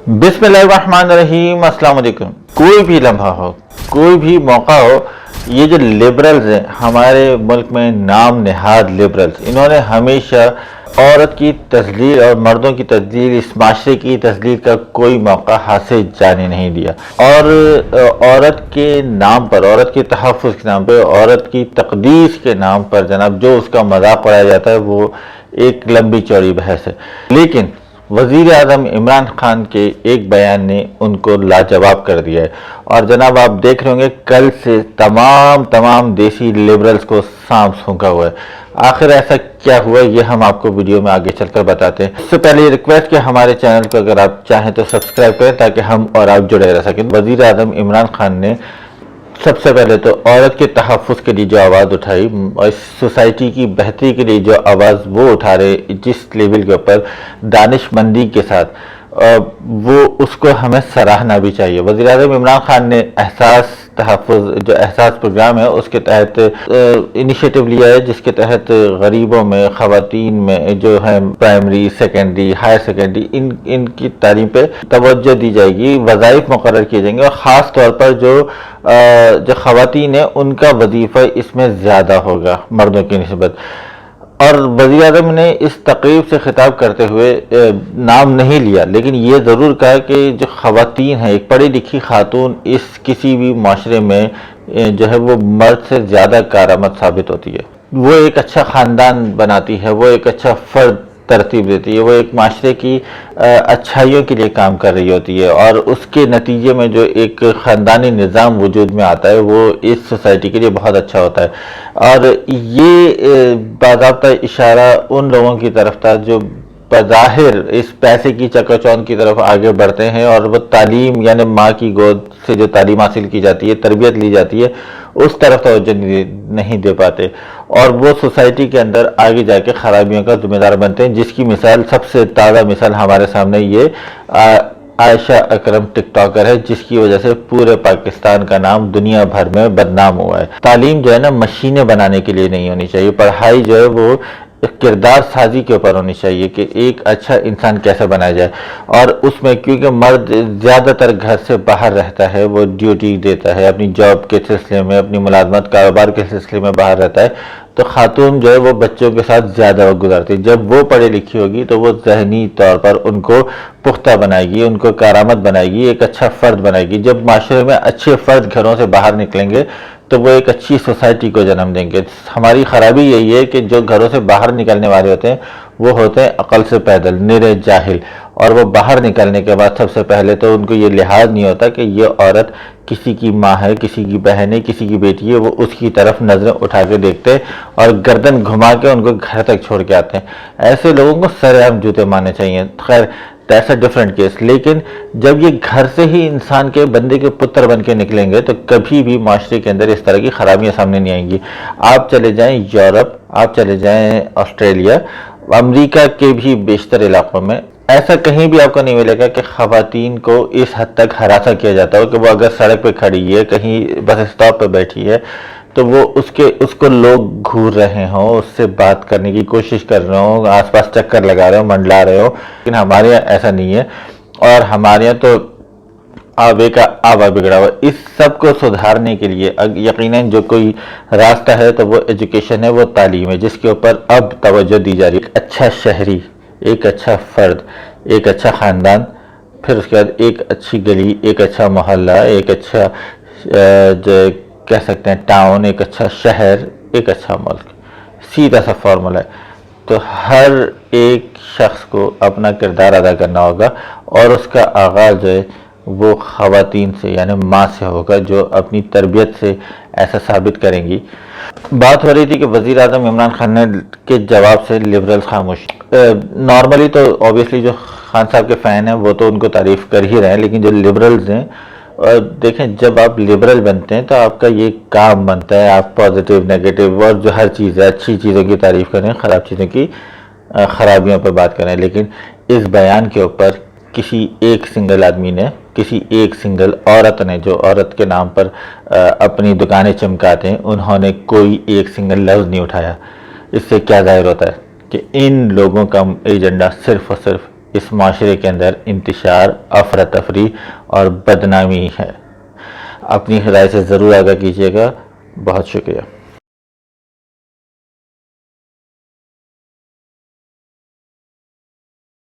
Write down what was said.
बिस्मिल्लाहिर्रहमानिर्रहीम, अस्सलाम वालेकुम। कोई भी लम्हा हो, कोई भी मौका हो, ये जो लिबरल्स हैं हमारे मुल्क में, नाम नहाद लिबरल्स, इन्होंने हमेशा औरत की तजलील और मर्दों की तजलील, इस माशरे की तजलील का कोई मौका हाथ से जाने नहीं दिया। और औरत के नाम पर, औरत के तहफ़्फ़ुज़ के नाम पर, औरत की तक़दीस के नाम पर जनाब जो उसका मजाक उड़ाया जाता है वो एक लंबी चौड़ी बहस है। लेकिन वज़ीर आज़म इमरान खान के एक बयान ने उनको लाजवाब कर दिया है। और जनाब आप देख रहे होंगे कल से तमाम देसी लिबरल्स को सांप सूंघा हुआ है। आखिर ऐसा क्या हुआ ये हम आपको वीडियो में आगे चलकर बताते हैं। इससे पहले ये रिक्वेस्ट कि हमारे चैनल को अगर आप चाहें तो सब्सक्राइब करें ताकि हम और आप जुड़े रह सकें। वज़ीर आज़म इमरान खान ने सबसे पहले तो औरत के तहफ़्फ़ुज़ के लिए जो आवाज़ उठाई और सोसाइटी की बेहतरी के लिए जो आवाज़ वो उठा रहे, जिस लेवल के ऊपर दानिशमंदी के साथ, वो उसको हमें सराहना भी चाहिए। वज़ीर आज़म इमरान खान ने एहसास तहफ़्फ़ुज़ जो एहसास प्रोग्राम है उसके तहत इनिशिएटिव लिया है, जिसके तहत गरीबों में, ख़वातीन में जो है प्राइमरी, सेकेंडरी, हायर सेकेंडरी, इनकी तालीम पे तवज्जो दी जाएगी, वज़ाइफ मुक़र्रर किए जाएंगे और ख़ास तौर पर जो ख़वातीन है उनका वजीफ़ा इसमें ज़्यादा होगा मर्दों की निस्बत। और वज़ीर आज़म ने इस तक़रीब से खिताब करते हुए नाम नहीं लिया, लेकिन ये ज़रूर कहा कि जो ख़वातीन हैं, एक पढ़ी लिखी खातून इस किसी भी माशरे में जो है वो मर्द से ज़्यादा कारआमद साबित होती है। वो एक अच्छा ख़ानदान बनाती है, वो एक अच्छा फ़र्द तरतीब देती है, वो एक माशरे की अच्छाइयों के लिए काम कर रही होती है और उसके नतीजे में जो एक ख़ानदानी निज़ाम वजूद में आता है वो इस सोसाइटी के लिए बहुत अच्छा होता है। और ये बाज़ाब्ता इशारा उन लोगों की तरफ था जो बज़ाहिर इस पैसे की चकाचौंध की तरफ आगे बढ़ते हैं और वो तालीम यानी माँ की गोद से जो तालीम हासिल की जाती है, तरबियत ली जाती है, उस तरफ तवज्जो नहीं दे पाते और वो सोसाइटी के अंदर आगे जाके खराबियों का जिम्मेदार बनते हैं, जिसकी मिसाल, सबसे ताज़ा मिसाल हमारे सामने ये आयशा अकरम टिकटॉकर है, जिसकी वजह से पूरे पाकिस्तान का नाम दुनिया भर में बदनाम हुआ है। तालीम जो है ना मशीनें बनाने के लिए नहीं होनी चाहिए, पढ़ाई जो है वो किरदार साजी के ऊपर होनी चाहिए कि एक अच्छा इंसान कैसे बनाया जाए। और उसमें क्योंकि मर्द ज़्यादातर घर से बाहर रहता है, वो ड्यूटी देता है, अपनी जॉब के सिलसिले में, अपनी मुलाजमत कारोबार के सिलसिले में बाहर रहता है, तो खातून जो है वो बच्चों के साथ ज़्यादा वक्त गुजारती है। जब वो पढ़ी लिखी होगी तो वो ज़हनी तौर पर उनको पुख्ता बनाएगी, उनको कारामद बनाएगी, एक अच्छा फ़र्द बनाएगी। जब माशरे में अच्छे फ़र्द घरों से बाहर निकलेंगे तो वो एक अच्छी सोसाइटी को जन्म देंगे। हमारी ख़राबी यही है कि जो घरों से बाहर निकलने वाले होते हैं वो होते हैं अक़ल से पैदल, निरे जाहिल, और वो बाहर निकलने के बाद सबसे पहले तो उनको ये लिहाज नहीं होता कि ये औरत किसी की माँ है, किसी की बहन है, किसी की बेटी है। वो उसकी तरफ नज़रें उठा के देखते हैं और गर्दन घुमा के उनको घर तक छोड़ के आते हैं। ऐसे लोगों को सरेआम जूते मारने चाहिए। खैर दैट्स अ डिफरेंट केस। लेकिन जब ये घर से ही इंसान के, बंदे के पुत्र बन के निकलेंगे तो कभी भी माशरे के अंदर इस तरह की खराबियां सामने नहीं आएंगी। आप चले जाएं यूरोप, आप चले जाएं ऑस्ट्रेलिया, अमेरिका के भी बेशतर इलाकों में ऐसा कहीं भी आपको नहीं मिलेगा कि ख़वातीन को इस हद तक हरासा किया जाता हो कि वो अगर सड़क पे खड़ी है, कहीं बस स्टॉप पे बैठी है, तो वो उसको लोग घूर रहे हों, उससे बात करने की कोशिश कर रहे हों, आसपास चक्कर लगा रहे हो, मंडला रहे हो। लेकिन हमारे यहाँ ऐसा नहीं है और हमारे यहाँ तो आवे का आवा बिगड़ा हुआ। इस सब को सुधारने के लिए यकीनन जो कोई रास्ता है तो वो एजुकेशन है, वो तालीम है, जिसके ऊपर अब तवज्जो दी जा रही है। एक अच्छा शहरी, एक अच्छा फ़र्द, एक अच्छा ख़ानदान, फिर उसके बाद एक अच्छी गली, एक अच्छा मोहल्ला, एक अच्छा जो कह सकते हैं टाउन, एक अच्छा शहर, एक अच्छा मुल्क। सीधा सा फॉर्मूला है। तो हर एक शख्स को अपना किरदार अदा करना होगा और उसका आगाज़ जो है वो ख़वातीन से यानी माँ से होगा, जो अपनी तरबियत से ऐसा साबित करेंगी। बात हो रही थी कि वज़ीर आज़म इमरान खान के जवाब से लिबरल्स खामोश। नॉर्मली तो ऑब्वियसली जो खान साहब के फ़ैन हैं वो तो उनको तारीफ़ कर ही रहे हैं, लेकिन जो लिबरल्स हैं, देखें जब आप लिबरल बनते हैं तो आपका ये काम बनता है, आप पॉजिटिव, नेगेटिव और जो हर चीज़ है, अच्छी चीज़ों की तारीफ़ करें, ख़राब चीज़ों की ख़राबियों पर बात करें। लेकिन इस बयान के ऊपर किसी एक सिंगल आदमी ने, किसी एक सिंगल औरत ने, जो औरत के नाम पर अपनी दुकानें चमकाते हैं, उन्होंने कोई एक सिंगल लफ्ज़ नहीं उठाया। इससे क्या ज़ाहिर होता है कि इन लोगों का एजेंडा सिर्फ़ और सिर्फ اس معاشرے کے اندر انتشار، افراتفری اور بدنامی ہے۔ اپنی رائے سے ضرور آگاہ کیجیے گا۔ بہت شکریہ۔